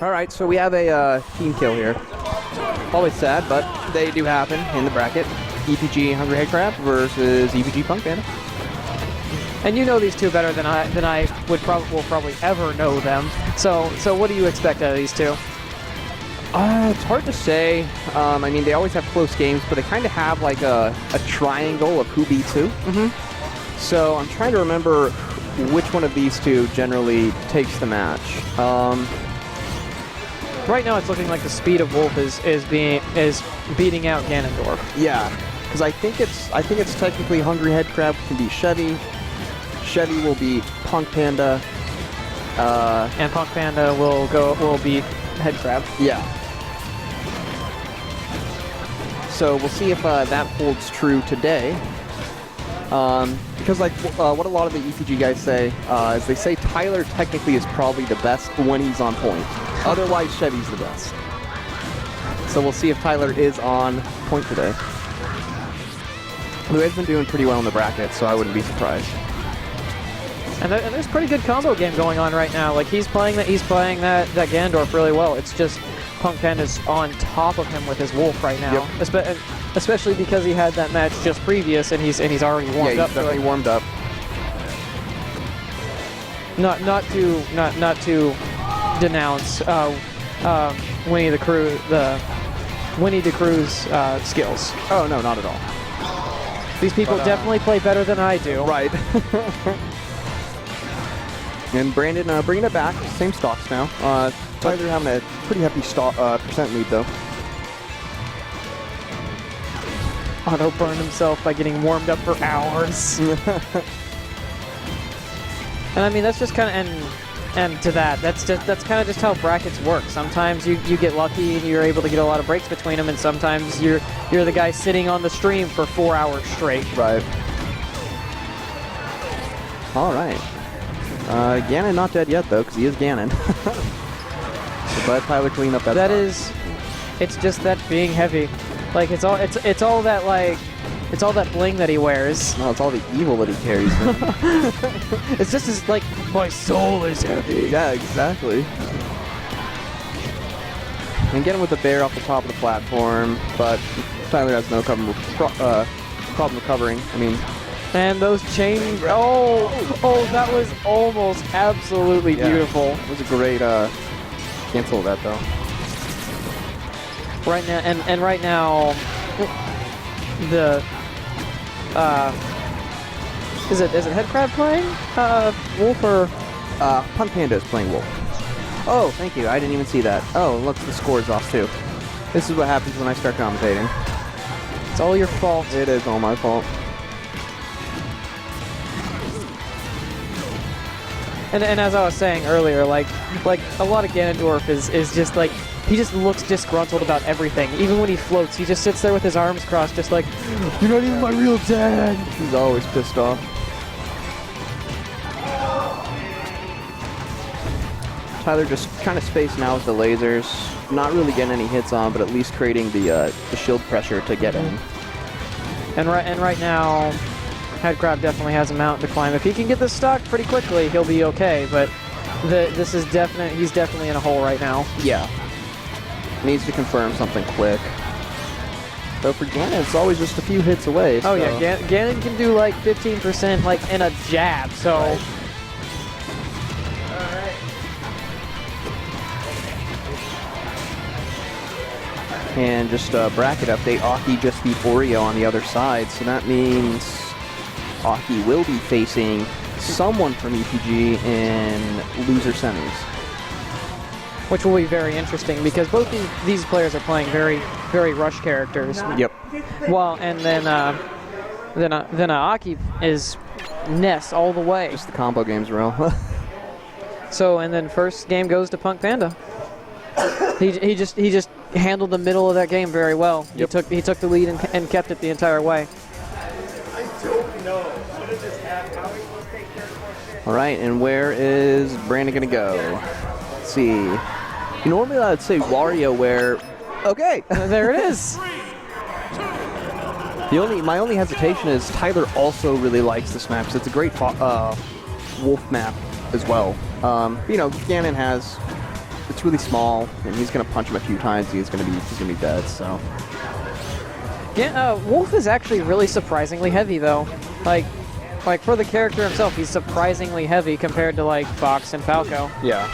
All right, so we have a team kill here. Always sad, but they do happen in the bracket. ePG Hungry Headcrab versus ePG Punk Panda. And you know these two better than I will probably ever know them. So what do you expect out of these two? It's hard to say. I mean, they always have close games, but they kind of have like a triangle of who beats who. So I'm trying to remember which one of these two generally takes the match. Right now, it's looking like the speed of Wolf is beating out Ganondorf. Yeah, because I think it's technically Hungry Headcrab can beat Chevy. Chevy will beat Punk Panda. And Punk Panda will beat Headcrab. Yeah. So we'll see if that holds true today. Because like what a lot of the ePG guys say is they say Tyler technically is probably the best when he's on point. Otherwise, Chevy's the best. So we'll see if Tyler is on point today. The guy's been doing pretty well in the bracket, so I wouldn't be surprised. And there's a pretty good combo game going on right now. Like he's playing that Ganondorf really well. It's just Punk Panda's on top of him with his Wolf right now. Yep. Especially because he had that match just previous, and he's already warmed up. Yeah, he's definitely warmed up. Not to denounce Winnie the Crew's skills. Oh no, not at all. These people definitely play better than I do. Right. And Brandon bringing it back, same stocks now. Tyler having a pretty hefty percent lead though. Auto burned himself by getting warmed up for hours. And I mean, that's just kind of, and to that, that's kind of just how brackets work. Sometimes you get lucky and you're able to get a lot of breaks between them, and sometimes you're the guy sitting on the stream for 4 hours straight. Right. All right. Ganon not dead yet though, because he is Ganon. But Tyler clean up that. It's just that being heavy. Like it's all that bling that he wears. No, it's all the evil that he carries. It's just his, like, my soul is heavy. Yeah, exactly. And get him with the bear off the top of the platform, but Tyler has no problem recovering. I mean, and those chain. Oh, that was almost absolutely beautiful. It was a great cancel that though. Right now, and right now, the is it Headcrab playing Wolf or Punk Panda is playing Wolf. Oh, thank you. I didn't even see that. Oh, look, the score's off too. This is what happens when I start commentating. It's all your fault. It is all my fault. And as I was saying earlier, like a lot of Ganondorf is just like, he just looks disgruntled about everything. Even when he floats, he just sits there with his arms crossed, just like, you're not even my real dad. He's always pissed off. Tyler just kind of spacing out with the lasers. Not really getting any hits on, but at least creating the shield pressure to get in. And right now, Headcrab definitely has a mountain to climb. If he can get this stock pretty quickly, he'll be okay. But he's definitely in a hole right now. Yeah. Needs to confirm something quick. Though for Ganon, it's always just a few hits away. Oh yeah, Ganon can do like 15% like in a jab, so... Right. And just a bracket update, Aki just beat Oreo on the other side, so that means Aki will be facing someone from ePG in loser semis. Which will be very interesting because both these players are playing very, very rush characters. Yep. Well, and then Aki is Ness all the way. Just the combo game's real. So, and then first game goes to Punk Panda. He just handled the middle of that game very well. Yep. He took the lead and kept it the entire way. All right, and where is Brandon gonna go? Let's see. Normally I'd say Wario where... Okay! There it is! My only hesitation is Tyler also really likes this map, so it's a great Wolf map as well. You know, Ganon has it's really small, and he's gonna punch him a few times. He's gonna be dead. So Yeah, Wolf is actually really surprisingly heavy though. Like for the character himself, he's surprisingly heavy compared to like Fox and Falco. yeah.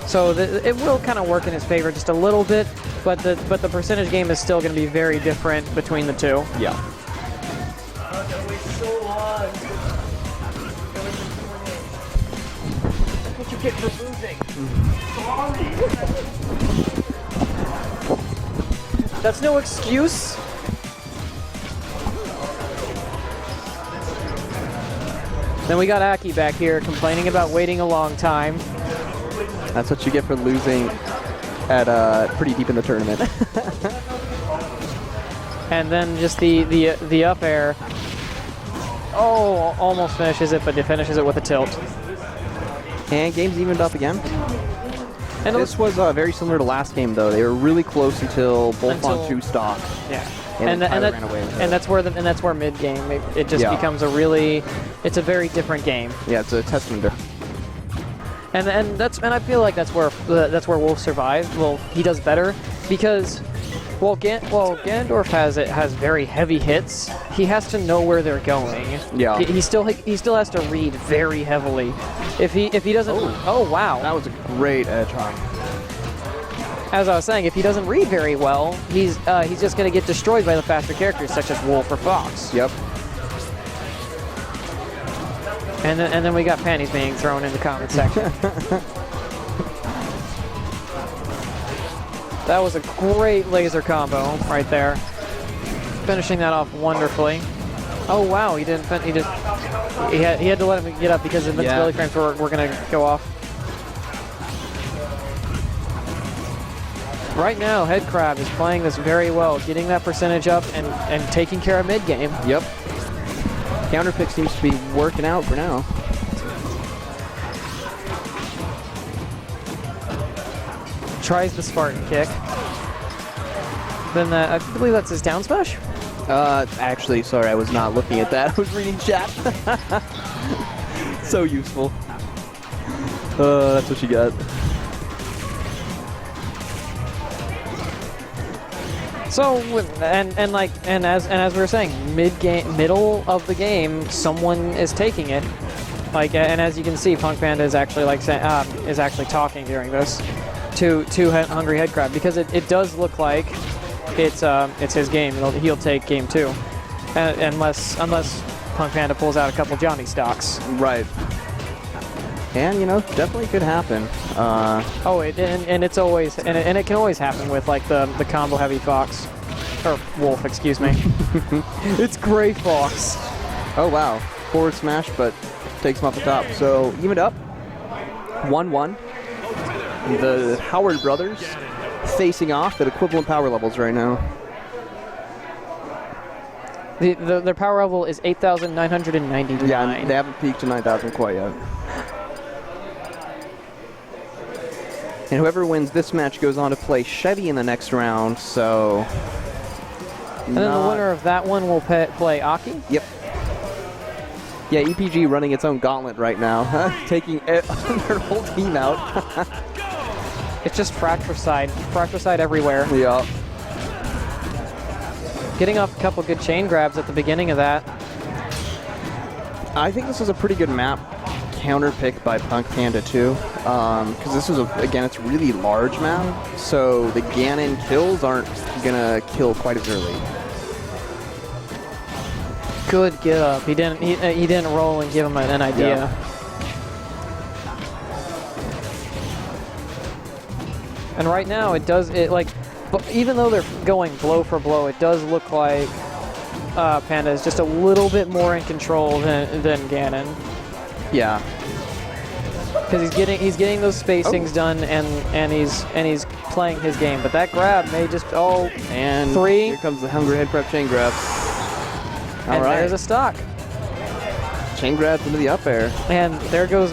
So it will kind of work in his favor just a little bit, but the percentage game is still going to be very different between the two. Yeah. That's what you get for losing. Sorry. That's no excuse. Then we got Aki back here complaining about waiting a long time. That's what you get for losing at pretty deep in the tournament. And then just the up air. Oh, almost finishes it, but it finishes it with a tilt. And game's evened up again. And This was very similar to last game, though. They were really close until both on 2 stock. Yeah. And Tyler ran away with it. And that's where mid game it just becomes it's a very different game. Yeah, it's a testament to. And I feel like that's where Wolf survives. Well, he does better because Ganondorf has very heavy hits. He has to know where they're going. Yeah. He still has to read very heavily. If he doesn't, oh wow, That was a great edge hop. as I was saying, if he doesn't read very well, he's just going to get destroyed by the faster characters such as Wolf or Fox. Yep. And then we got panties being thrown in the comment section. That was a great laser combo right there, finishing that off wonderfully. Oh wow, he didn't. He had to let him get up because invincibility frames were going to go off. Right now, Headcrab is playing this very well, getting that percentage up and taking care of mid game. Yep. Counter pick seems to be working out for now. Tries the Spartan kick. Then I believe that's his down smash. Actually, sorry, I was not looking at that. I was reading chat. So useful. That's what you got. So and as we were saying, middle of the game, someone is taking it. Like, and as you can see, Punk Panda is actually is actually talking during this to Hungry Headcrab because it does look like it's his game. He'll take game 2, unless Punk Panda pulls out a couple Johnny stocks. Right. And definitely could happen. And it's always and it can always happen with like the combo heavy Fox or Wolf, excuse me. It's Gray Fox. Oh wow, forward smash, but takes him off the top. So evened up, 1-1. The Howard brothers facing off at equivalent power levels right now. Their power level is 8,999. Yeah, they haven't peaked to 9,000 quite yet. And whoever wins this match goes on to play Chevy in the next round, so... And then the winner of that one will play Aki? Yep. Yeah, ePG running its own gauntlet right now, taking their whole team out. It's just fratricide everywhere. Yeah. Getting off a couple good chain grabs at the beginning of that. I think this is a pretty good map counter pick by Punk Panda too, because this is again it's a really large map, so the Ganon kills aren't gonna kill quite as early. Good get up. He didn't roll and give him an idea. Yeah. And right now but even though they're going blow for blow, it does look like Panda is just a little bit more in control than Ganon. Yeah. Because he's getting those spacings done and he's playing his game. But that grab may just and 3. Here comes the Hungry Headcrab chain grab. And there's a stock. Chain grabs into the up air. And there goes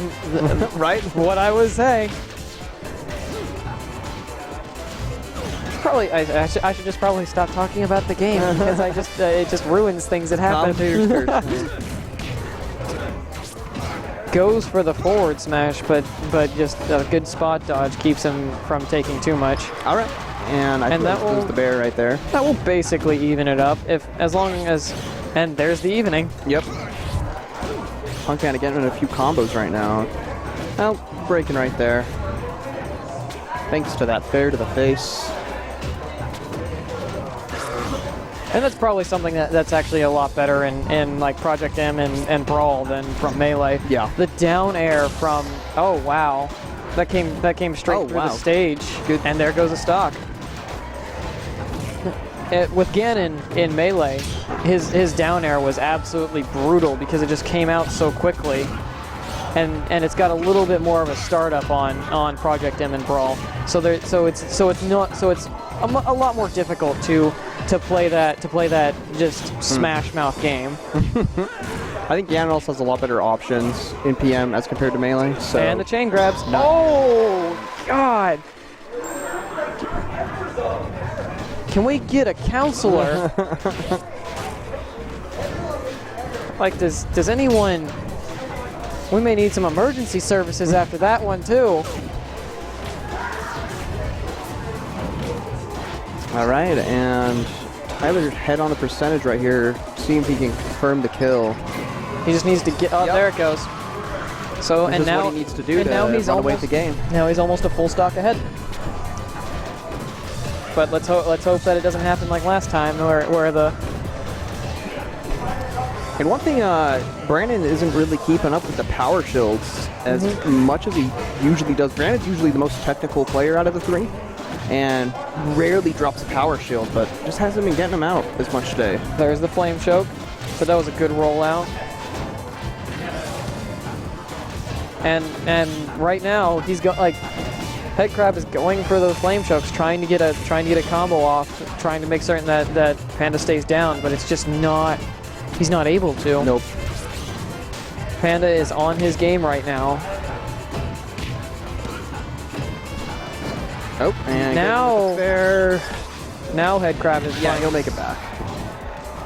right? What I was saying. Probably I should just probably stop talking about the game because it just ruins things that happen. Commentator's curse. goes for the forward smash, but just a good spot dodge keeps him from taking too much. All right, and I think that was the bear right there. That will basically even it up, and there's the evening. Yep. Punk Panda getting in a few combos right now. Well, breaking right there. Thanks to that fair to the face. And that's probably something that's actually a lot better in like Project M and Brawl than from Melee. Yeah. The down air from, oh wow, that came straight through the stage. Good. And there goes a stock. With Ganon in Melee, his down air was absolutely brutal because it just came out so quickly. And it's got a little bit more of a startup on Project M and Brawl. So it's a lot more difficult to play that just smash mouth game. I think Ganon also has a lot better options in PM as compared to Melee. So. And the chain grabs. Oh God! Can we get a counselor? Like, does anyone? We may need some emergency services after that one too. All right, and Tyler's head on the percentage right here. See if he can confirm the kill. He just needs to get. Oh, there it goes. So this and is now what he needs to do to now he's run almost away with the game. Now he's almost a full stock ahead. But let's hope that it doesn't happen like last time, where the. And one thing, Brandon isn't really keeping up with the power shields as much as he usually does. Brandon's usually the most technical player out of the three, and rarely drops a power shield, but just hasn't been getting them out as much today. There's the flame choke, but that was a good rollout. And right now he's got like Headcrab is going for those flame chokes, trying to get a combo off, trying to make certain that Panda stays down, but it's just not. He's not able to. Nope. Panda is on his game right now. Oh, and now Headcrab is playing. He'll make it back.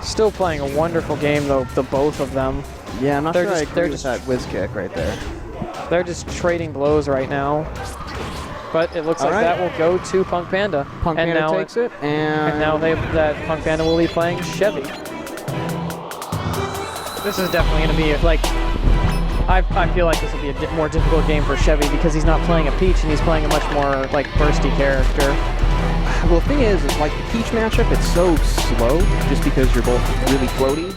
Still playing a wonderful game though, the both of them. Yeah, I'm not sure I agree with that whiz kick right there. They're just trading blows right now. But it looks like that will go to Punk Panda. Punk Panda takes it, and now that Punk Panda will be playing Chevy. This is definitely going to be like, I feel like this will be a more difficult game for Chevy because he's not playing a Peach and he's playing a much more like bursty character. Well, the thing is like the Peach matchup, it's so slow just because you're both really floaty.